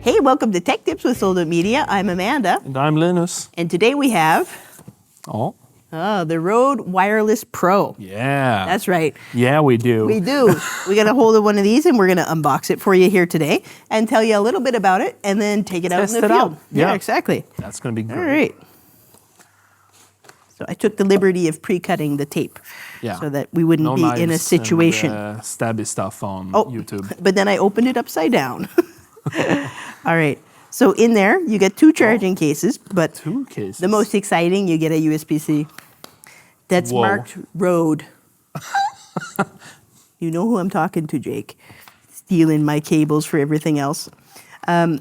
Hey, welcome to Tech Tips with Sold Out Media. I'm Amanda. And I'm Linus. And today we have the Rode Wireless Pro. Yeah. That's right. Yeah, we do. We do. We got a hold of one of these and we're going to unbox it for you here today and tell you a little bit about it and then take it out in the field. Out. Yeah, exactly. That's going to be great. All right. So I took the liberty of pre-cutting the tape so that we wouldn't be in a situation. And, stabby stuff on YouTube. But then I opened it upside down. All right. So in there, you get two charging cases, but the most exciting, you get a USB-C that's marked Rode. You know who I'm talking to, Jake. Stealing my cables for everything else. So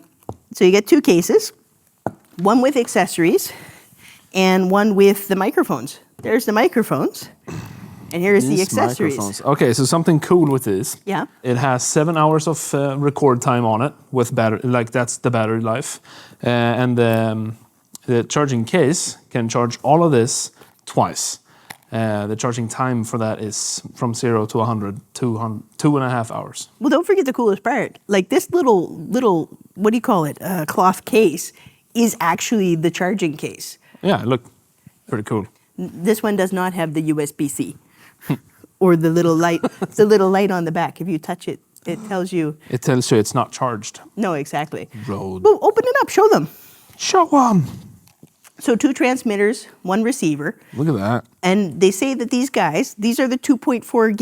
you get two cases, one with accessories and one with the microphones. There's the microphones. And here's the accessories. Microphones. Okay, so something cool with this. Yeah. It has 7 hours of record time on it with battery, like that's the battery life. And the charging case can charge all of this twice. The charging time for that is from 0 to 100, 2.5 hours. Well, don't forget the coolest part. Like this little, what do you call it? Cloth case is actually the charging case. Yeah, look, pretty cool. This one does not have the USB-C. Or the little light, the little light on the back. If you touch it, it tells you. It tells you it's not charged. No, exactly. Rode. Well, open it up. Show them. Show them. So 2 transmitters, 1 receiver. Look at that. And they say that these are the 2.4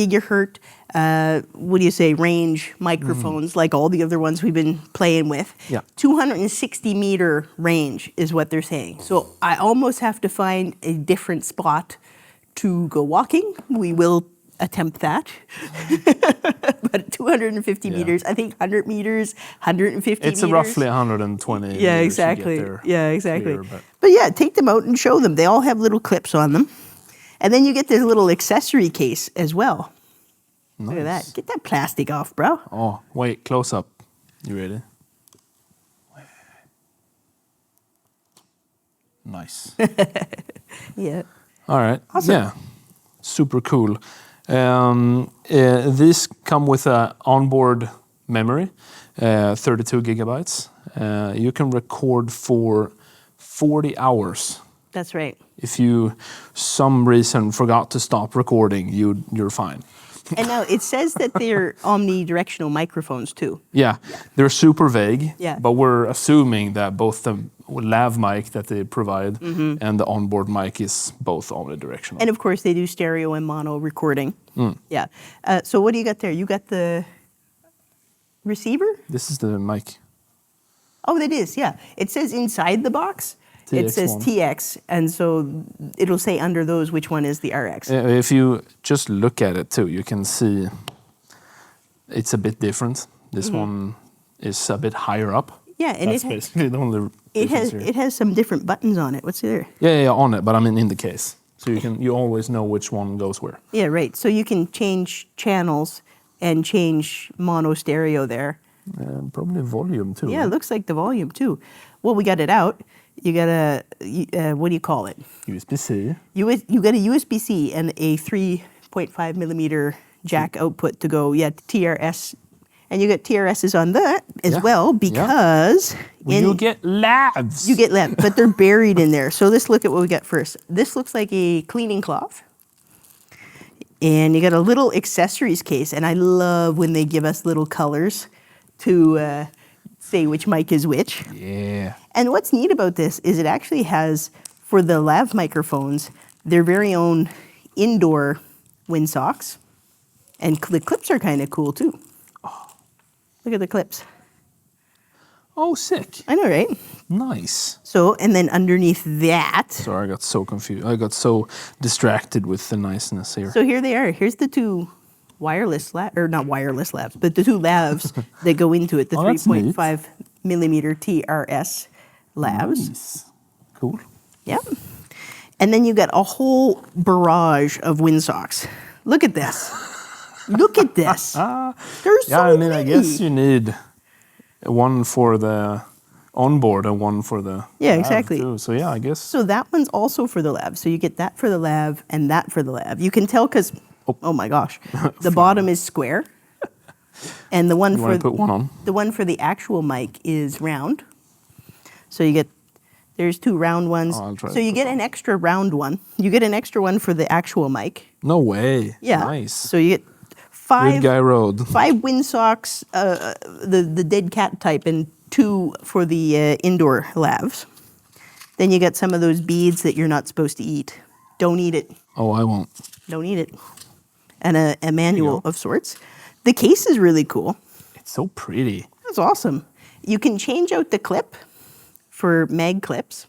gigahertz, range microphones, like all the other ones we've been playing with. Yeah. 260 meter range is what they're saying. So I almost have to find a different spot to go walking. We will attempt that. But 250 meters, I think 100 meters, 150 meters. It's roughly 120 Yeah, meters exactly. to get there. Yeah, exactly. Clear, but yeah, take them out and show them. They all have little clips on them. And then you get this little accessory case as well. Nice. Look at that. Get that plastic off, bro. Oh, wait, close up. You ready? Nice. Yeah. All right. Awesome. Yeah. Super cool. These come with an onboard memory, 32 gigabytes. You can record for 40 hours. That's right. If you, some reason, forgot to stop recording, you're fine. And now it says that they're omnidirectional microphones too. Yeah, they're super vague, but we're assuming that both the lav mic that they provide and the onboard mic is both omnidirectional. And of course they do stereo and mono recording. Yeah. So what do you got there? You got the receiver? This is the mic. Oh, it is, yeah. It says inside the box. It says TX, and so it'll say under those which one is the RX. If you just look at it too, you can see it's a bit different. This one is a bit higher up. Yeah, and that's basically the only difference here. It has some different buttons on it. What's there? Yeah, on it, but I mean in the case, so you always know which one goes where. Yeah, right. So you can change channels and change mono stereo there. Probably volume too. Yeah, it looks like the volume too. Well, we got it out. You got a, what do you call it? USB-C. You got a USB-C and a 3.5 millimeter jack output to go, TRS. And you get TRSs on that as well because... you get labs. You get labs, but they're buried in there. So let's look at what we got first. This looks like a cleaning cloth. And you got a little accessories case. And I love when they give us little colors to... say which mic is which. Yeah. And what's neat about this is it actually has, for the lav microphones, their very own indoor windsocks. And the clips are kind of cool too. Oh. Look at the clips. Oh, sick. I know, right? Nice. So, and then underneath that... Sorry, I got so confused. I got so distracted with the niceness here. So here they are. Here's the two wireless not wireless labs, but the two lavs that go into it, the 3.5 millimeter TRS labs. Nice. Cool. Yep. And then you got a whole barrage of windsocks. Look at this. Look at this. There's so many. I guess you need one for the onboard and one for the lab exactly too. So I guess. So that one's also for the lab. So you get that for the lab and that for the lab. You can tell because, oh my gosh, the bottom is square. And the one You want to put one on? the one for the actual mic is round. So you get, there's 2 round ones. Oh, I'll try so to you put get an extra round one. You get an extra one for the actual mic. No way. Yeah. Nice. So you get 5 Good guy road. 5 windsocks, the dead cat type, and 2 for the indoor lavs. Then you get some of those beads that you're not supposed to eat. Don't eat it. Oh, I won't. Don't eat it. And a manual go. of sorts. The case is really cool. It's so pretty. That's awesome. You can change out the clip for mag clips.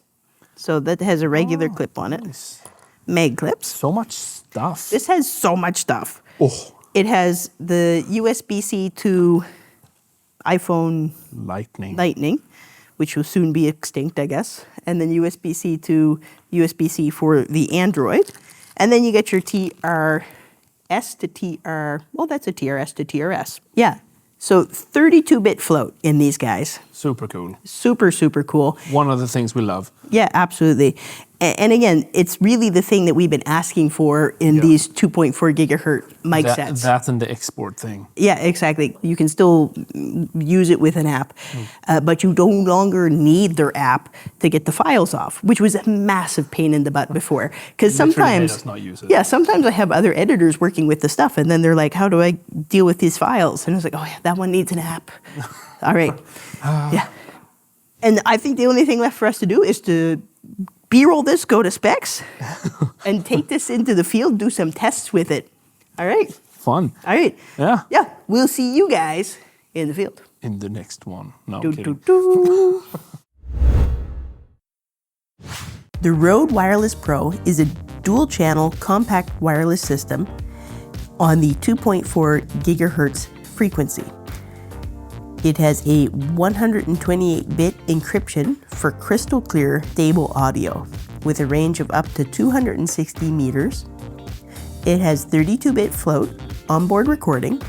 So that has a regular clip on it. Nice. Mag clips. So much stuff. This has so much stuff. Oh, It has the USB-C to iPhone lightning. which will soon be extinct, I guess. And then USB-C to USB-C for the Android. And then you get your TRS to TR, well, that's a TRS to TRS. Yeah. So 32-bit float in these guys. Super cool. Super, super cool. One of the things we love. Yeah, absolutely. And again, it's really the thing that we've been asking for in these 2.4 gigahertz mic sets. That and the export thing. Yeah, exactly. You can still use it with an app, but you no longer need their app to get the files off, which was a massive pain in the butt before. Because Literally made sometimes, us not use it. yeah, sometimes I have other editors working with the stuff, and then they're like, "How do I deal with these files?" And I was like, "Oh yeah, that one needs an app." All right, yeah. And I think the only thing left for us to do is to B-roll this, go to specs, and take this into the field, do some tests with it. All right. Fun. All right. Yeah. Yeah. We'll see you guys in the field. In the next one. No, I'm Do, kidding. do, do. The Rode Wireless Pro is a dual-channel compact wireless system on the 2.4 gigahertz frequency. It has a 128-bit encryption for crystal clear, stable audio with a range of up to 260 meters. It has 32-bit float, onboard recording,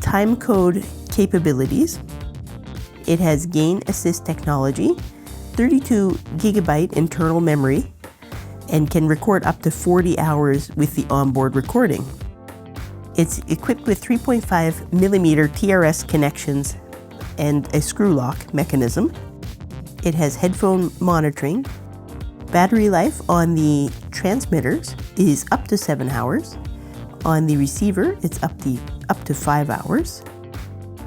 time code capabilities. It has gain assist technology, 32 gigabyte internal memory, and can record up to 40 hours with the onboard recording. It's equipped with 3.5 millimeter TRS connections and a screw lock mechanism. It has headphone monitoring. Battery life on the transmitters is up to 7 hours. On the receiver, it's up to 5 hours.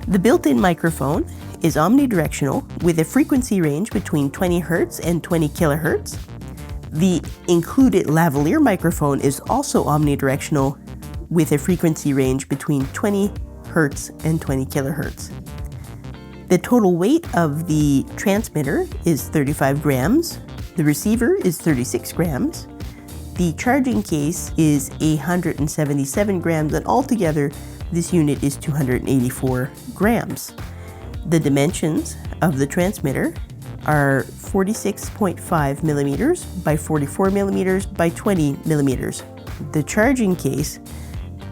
The built-in microphone is omnidirectional with a frequency range between 20 Hz and 20 kHz. The included lavalier microphone is also omnidirectional with a frequency range between 20 Hz and 20 kHz. The total weight of the transmitter is 35 grams. The receiver is 36 grams. The charging case is 177 grams, and altogether, this unit is 284 grams. The dimensions of the transmitter are 46.5 millimeters by 44 millimeters by 20 millimeters. The charging case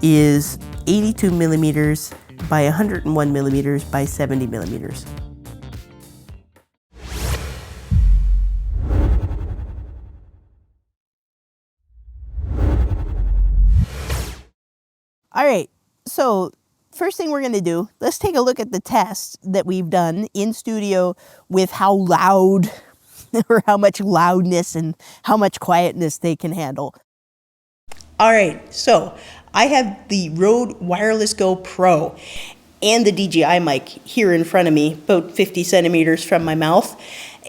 is 82 millimeters by 101 millimeters by 70 millimeters. All right, so first thing we're going to do, let's take a look at the test that we've done in studio with how loud or how much loudness and how much quietness they can handle. All right, so I have the Rode Wireless Go Pro and the DJI mic here in front of me, about 50 centimeters from my mouth.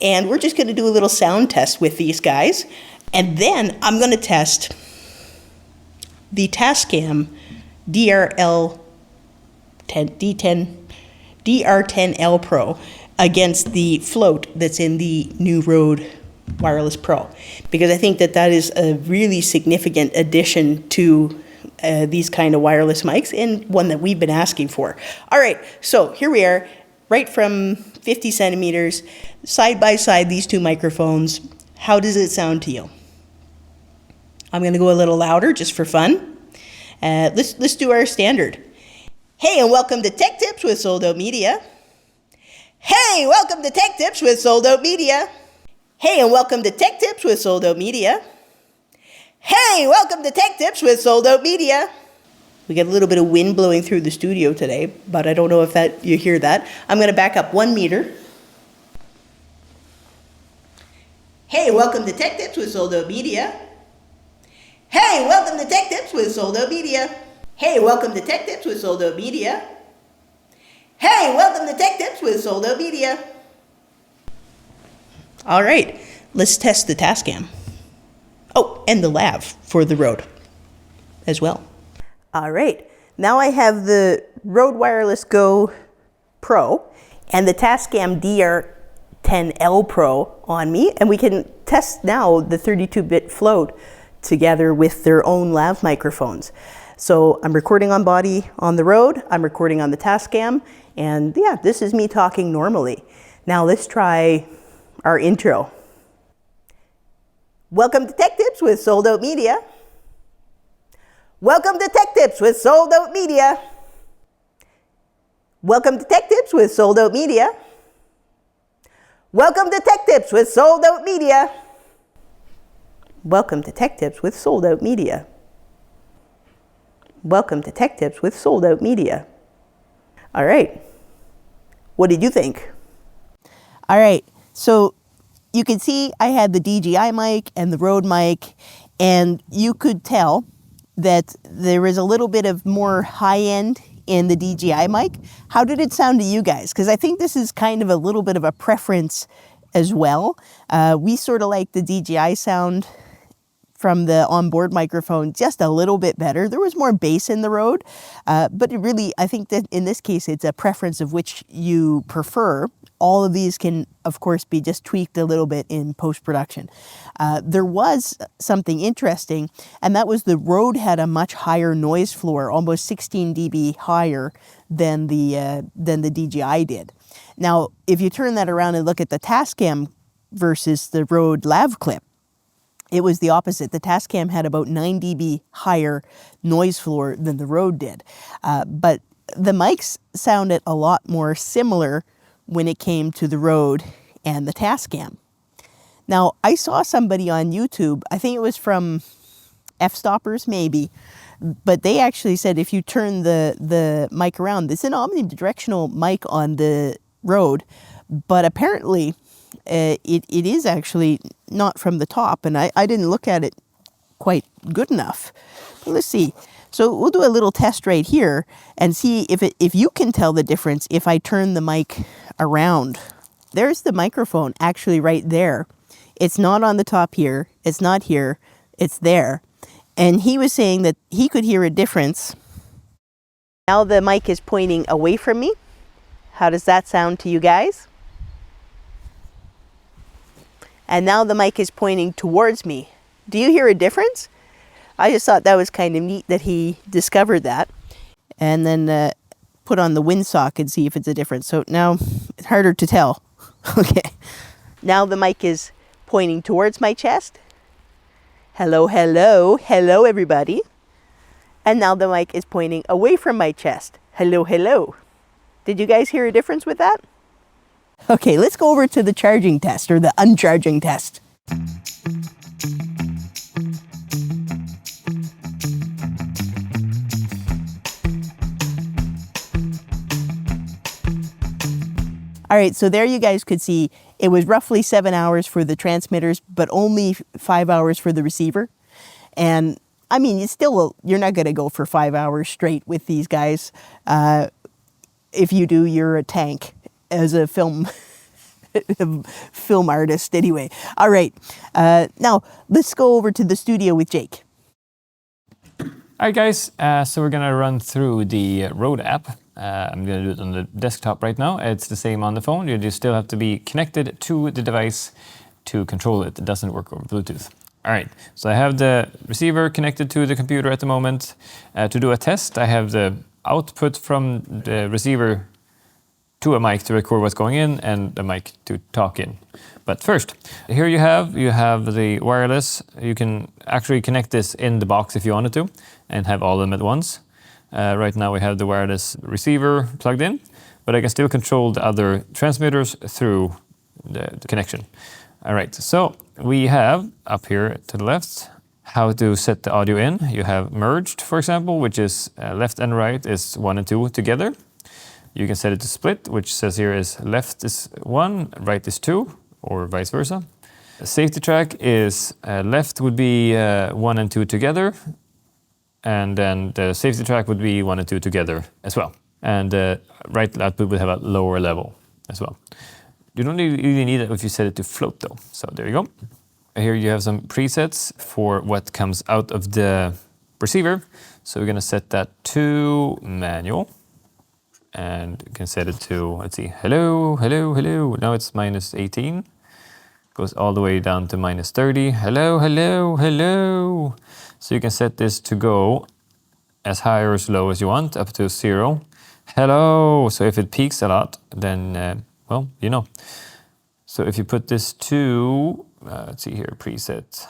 And we're just going to do a little sound test with these guys. And then I'm going to test the Tascam DR10L Pro against the float that's in the new Rode Wireless Pro, because I think that that is a really significant addition to these kind of wireless mics, and one that we've been asking for. All right, so here we are, right from 50 centimeters, side by side, these two microphones. How does it sound to you? I'm going to go a little louder just for fun. Let's do our standard. Hey, and welcome to Tech Tips with Sold Out Media. Hey, welcome to Tech Tips with Sold Out Media. Hey, and welcome to Tech Tips with Sold Out Media. Hey, welcome to Tech Tips with Sold Out Media. We get a little bit of wind blowing through the studio today, but I don't know if you hear that. I'm going to back up 1 meter. Hey, welcome to Tech Tips with Sold Out Media. Hey, welcome to Tech Tips with Sold Out Media. Hey, welcome to Tech Tips with Sold Out Media. Hey, welcome to Tech Tips with Sold Out Media. All right, let's test the Tascam. Oh, and the lav for the Rode as well. All right, now I have the Rode Wireless Go Pro and the Tascam DR10L Pro on me, and we can test now the 32-bit float together with their own lav microphones. So I'm recording on body on the Rode, I'm recording on the Tascam, and yeah, this is me talking normally. Now let's try our intro. Welcome to Tech Tips with Sold Out Media. Welcome to Tech Tips with Sold Out Media. Welcome to Tech Tips with Sold Out Media. Welcome to Tech Tips with Sold Out Media. Welcome to Tech Tips with Sold Out Media. Welcome to Tech Tips with Sold Out Media. All right. What did you think? All right. So you can see I had the DJI mic and the Rode mic, and you could tell that there is a little bit of more high end in the DJI mic. How did it sound to you guys? Because I think this is kind of a little bit of a preference as well. We sort of like the DJI sound from the onboard microphone just a little bit better. There was more bass in the Rode, but it really, I think that in this case, it's a preference of which you prefer. All of these can, of course, be just tweaked a little bit in post-production. There was something interesting, and that was the Rode had a much higher noise floor, almost 16 dB higher than the DJI did. Now, if you turn that around and look at the Tascam versus the Rode lav clip, it was the opposite. The Tascam had about 9 dB higher noise floor than the Rode did. But the mics sounded a lot more similar when it came to the Rode and the Tascam. Now, I saw somebody on YouTube, I think it was from F-Stoppers maybe, but they actually said if you turn the mic around, it's an omnidirectional mic on the Rode, but apparently it is actually not from the top, and I didn't look at it quite good enough. Let's see. So we'll do a little test right here and see if you can tell the difference if I turn the mic around. There's the microphone actually right there. It's not on the top here. It's not here. It's there. And he was saying that he could hear a difference. Now the mic is pointing away from me. How does that sound to you guys? And now the mic is pointing towards me. Do you hear a difference? I just thought that was kind of neat that he discovered that. And then put on the windsock and see if it's a difference. So now it's harder to tell. Okay. Now the mic is pointing towards my chest. Hello, hello, hello everybody. And now the mic is pointing away from my chest. Hello, hello. Did you guys hear a difference with that? Okay, let's go over to the charging test, or the uncharging test. All right, so there you guys could see it was roughly 7 hours for the transmitters, but only 5 hours for the receiver. And I mean, you're not going to go for 5 hours straight with these guys. If you do, you're a tank as a film artist anyway. All right, now let's go over to the studio with Jake. All right, guys, so we're gonna run through the Rode app. I'm gonna do it on the desktop right now. It's the same on the phone. You just still have to be connected to the device to control it. It doesn't work over Bluetooth. All right, so I have the receiver connected to the computer at the moment. To do a test, I have the output from the receiver to a mic to record what's going in and a mic to talk in. But first, here you have the wireless. You can actually connect this in the box if you wanted to and have all of them at once. Right now we have the wireless receiver plugged in, but I can still control the other transmitters through the connection. All right, so we have up here to the left how to set the audio in. You have merged, for example, which is left and right is 1 and 2 together. You can set it to split, which says here is left is 1, right is 2, or vice versa. Safety track is left would be 1 and 2 together, and then the safety track would be 1 and 2 together as well. And right output would have a lower level as well. You don't really need it if you set it to float though. So there you go. Here you have some presets for what comes out of the receiver. So we're gonna set that to manual. And you can set it to, let's see, hello, hello, hello. Now it's -18. Goes all the way down to -30. Hello, hello, hello. So you can set this to go as high or as low as you want, up to 0. Hello. So if it peaks a lot, then, well, you know. So if you put this to, let's see here, preset.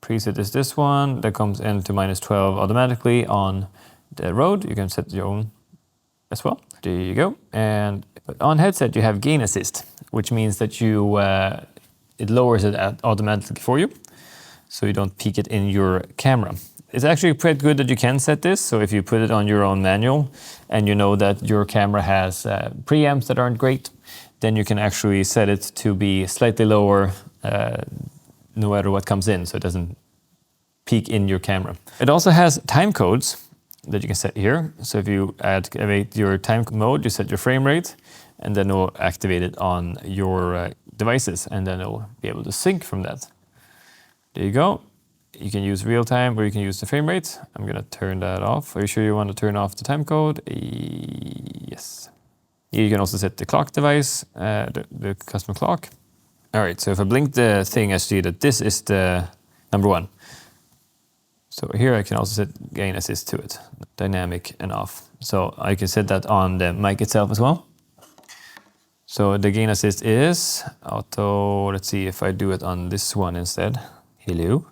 Preset is this one that comes into -12 automatically on the road. You can set your own as well. There you go. And on headset, you have gain assist, which means that you it lowers it automatically for you, so you don't peak it in your camera. It's actually pretty good that you can set this. So if you put it on your own manual and you know that your camera has preamps that aren't great, then you can actually set it to be slightly lower no matter what comes in, so it doesn't peak in your camera. It also has time codes that you can set here. So if you activate your time mode, you set your frame rate, and then it will activate it on your devices, and then it will be able to sync from that. There you go. You can use real time or you can use the frame rate. I'm gonna turn that off. Are you sure you want to turn off the time code? Yes. You can also set the clock device, the custom clock. All right, so if I blink the thing, I see that this is the number 1. So here I can also set gain assist to it, dynamic and off. So I can set that on the mic itself as well. So the gain assist is auto, let's see if I do it on this one instead. Hello.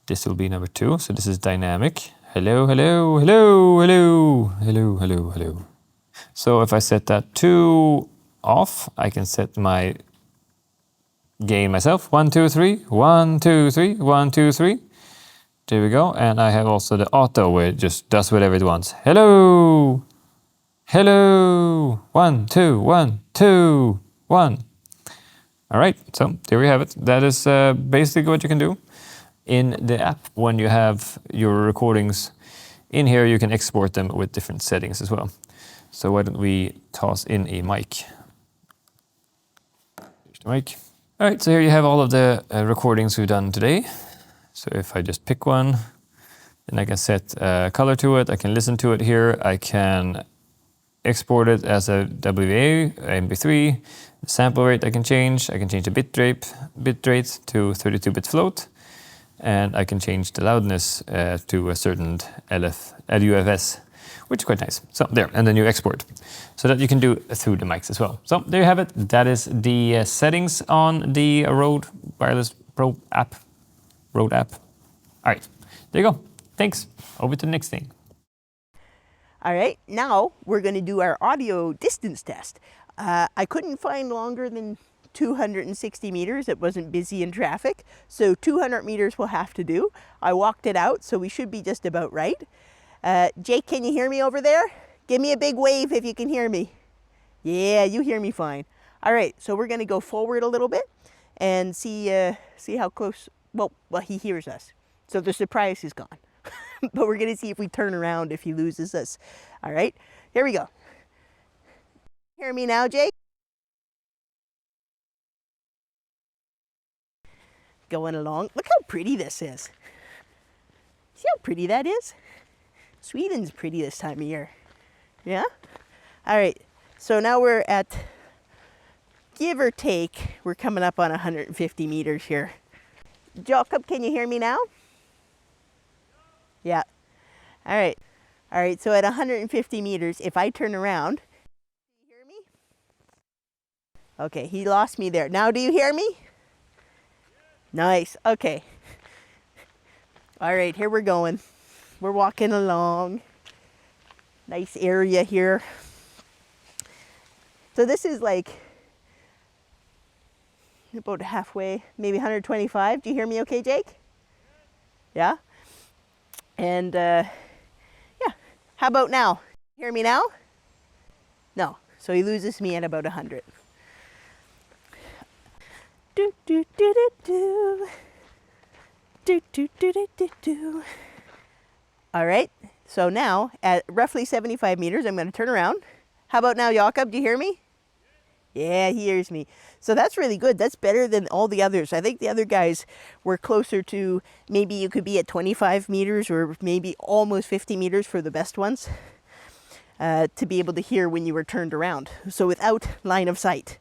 This will be number 2. So this is dynamic. Hello, hello, hello, hello, hello, hello, hello. So if I set that to off, I can set my gain myself. 1, 2, 3, 1, 2, 3, 1, 2, 3. There we go. And I have also the auto where it just does whatever it wants. Hello, hello, 1, 2, 1, 2, 1. All right, so there we have it. That is basically what you can do in the app. When you have your recordings in here, you can export them with different settings as well. So why don't we toss in a mic? Here's the mic. All right, so here you have all of the recordings we've done today. So if I just pick one, then I can set a color to it. I can listen to it here. I can export it as a WAV, MP3. The sample rate I can change. I can change the bit rate to 32-bit float. And I can change the loudness to a certain LUFS, which is quite nice. So there, and then you export. So that you can do through the mics as well. So there you have it. That is the settings on the Rode Wireless Pro app. Rode app. All right, there you go. Thanks. Over to the next thing. All right, now we're going to do our audio distance test. I couldn't find longer than 260 meters. It wasn't busy in traffic, so 200 meters will have to do. I walked it out, so we should be just about right. Jake, can you hear me over there? Give me a big wave if you can hear me. Yeah, you hear me fine. All right, so we're going to go forward a little bit and see how close. Well, he hears us, so the surprise is gone. But we're going to see if we turn around if he loses us. All right, here we go. Hear me now, Jake? Going along. Look how pretty this is. See how pretty that is? Sweden's pretty this time of year. Yeah? All right, so now we're at, give or take, we're coming up on 150 meters here. Jacob, can you hear me now? Yeah. All right. All right, so at 150 meters, if I turn around, do you hear me? Okay, he lost me there. Now do you hear me? Nice, okay. All right, here we're going. We're walking along. Nice area here. So this is like about halfway, maybe 125. Do you hear me okay, Jake? Yeah? And yeah, how about now? Hear me now? No. So he loses me at about 100. Do do do do do. Do do do do do do. All right. So now at roughly 75 meters, I'm going to turn around. How about now, Jakob? Do you hear me? Yeah, he hears me. So that's really good. That's better than all the others. I think the other guys were closer to, maybe you could be at 25 meters or maybe almost 50 meters for the best ones, to be able to hear when you were turned around. So without line of sight.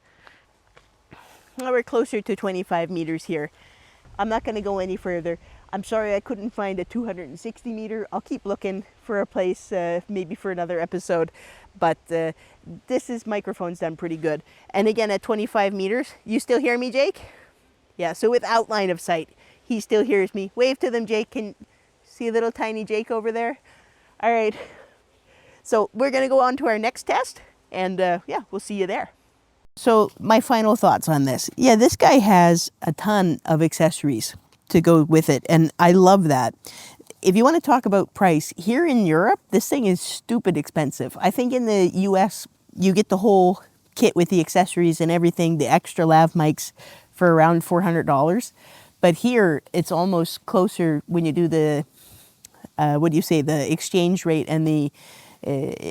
Now we're closer to 25 meters here. I'm not going to go any further. I'm sorry I couldn't find a 260 meter. I'll keep looking for a place, maybe for another episode. But this microphone's done pretty good. And again, at 25 meters, you still hear me, Jake? Yeah, so without line of sight, he still hears me. Wave to them, Jake. Can you see a little tiny Jake over there? All right. So we're going to go on to our next test. And yeah, we'll see you there. So my final thoughts on this. Yeah, this guy has a ton of accessories to go with it, and I love that. If you want to talk about price, here in Europe, this thing is stupid expensive. I think in the US, you get the whole kit with the accessories and everything, the extra lav mics for around $400. But here, it's almost closer when you do the, the exchange rate and the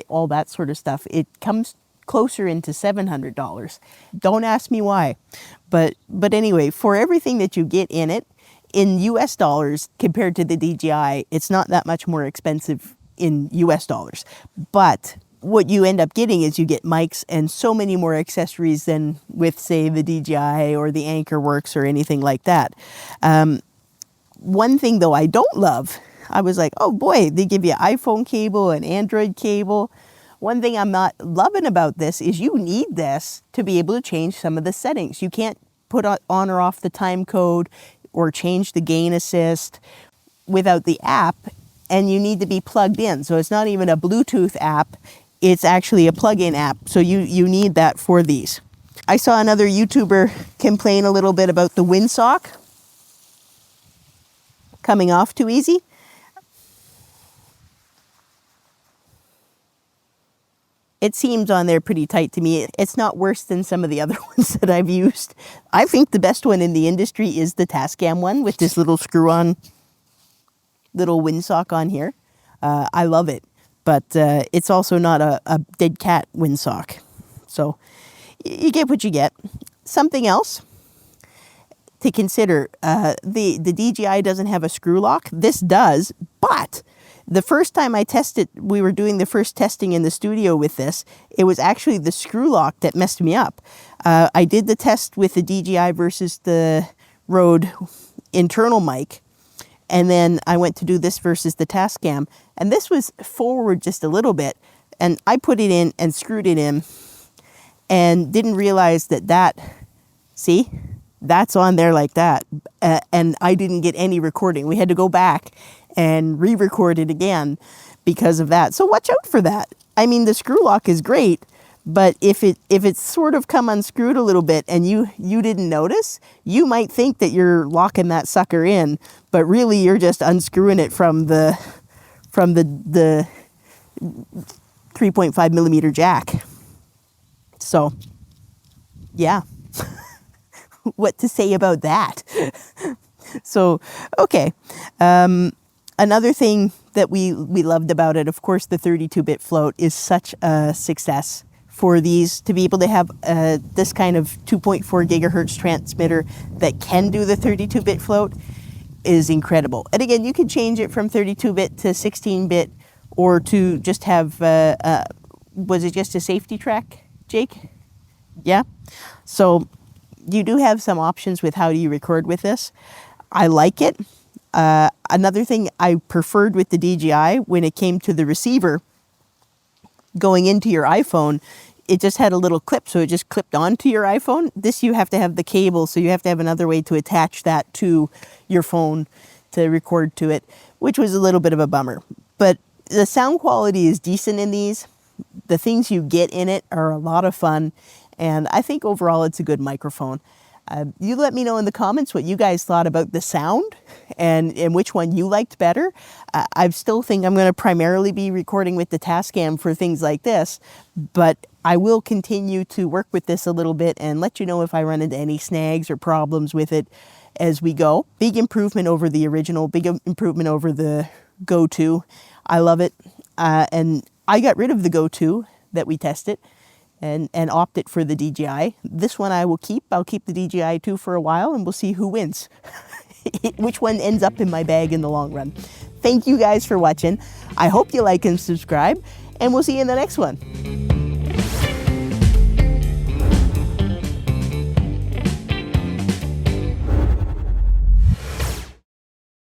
all that sort of stuff. It comes closer into $700. Don't ask me why. But anyway, for everything that you get in it, in US dollars compared to the DJI, it's not that much more expensive in US dollars. But what you end up getting is you get mics and so many more accessories than with, say, the DJI or the Anchor Works or anything like that. One thing, though, I don't love, I was like, oh boy, they give you iPhone cable and Android cable. One thing I'm not loving about this is you need this to be able to change some of the settings. You can't put on or off the time code or change the gain assist without the app, and you need to be plugged in. So it's not even a Bluetooth app, it's actually a plug-in app. So you need that for these. I saw another YouTuber complain a little bit about the windsock coming off too easy. It seems on there pretty tight to me. It's not worse than some of the other ones that I've used. I think the best one in the industry is the Tascam one with this little screw-on little windsock on here. I love it, but it's also not a dead cat windsock. So you get what you get. Something else to consider, the DJI doesn't have a screw lock. This does, but the first time I tested, we were doing the first testing in the studio with this, it was actually the screw lock that messed me up. I did the test with the DJI versus the Rode internal mic, and then I went to do this versus the Tascam, and this was forward just a little bit, and I put it in and screwed it in, and didn't realize that, see? That's on there like that, and I didn't get any recording. We had to go back and re-record it again because of that. So watch out for that. I mean, the screw lock is great, but if it's sort of come unscrewed a little bit and you didn't notice, you might think that you're locking that sucker in, but really you're just unscrewing it from the 3.5 millimeter jack. So, yeah. What to say about that? So, okay. Another thing that we loved about it, of course, the 32-bit float is such a success for these. To be able to have this kind of 2.4 gigahertz transmitter that can do the 32-bit float is incredible. And again, you can change it from 32-bit to 16-bit or to just have, was it just a safety track, Jake? Yeah? So you do have some options with how you record with this. I like it. Another thing I preferred with the DJI when it came to the receiver going into your iPhone, it just had a little clip, so it just clipped onto your iPhone. This you have to have the cable, so you have to have another way to attach that to your phone to record to it, which was a little bit of a bummer. But the sound quality is decent in these. The things you get in it are a lot of fun, and I think overall it's a good microphone. You let me know in the comments what you guys thought about the sound and which one you liked better. I still think I'm going to primarily be recording with the Tascam for things like this, but I will continue to work with this a little bit and let you know if I run into any snags or problems with it as we go. Big improvement over the original, big improvement over the Go 2. I love it. And I got rid of the Go 2 that we tested and opted for the DJI. This one I will keep. I'll keep the DJI 2 for a while and we'll see who wins. Which one ends up in my bag in the long run. Thank you guys for watching. I hope you like and subscribe, and we'll see you in the next one.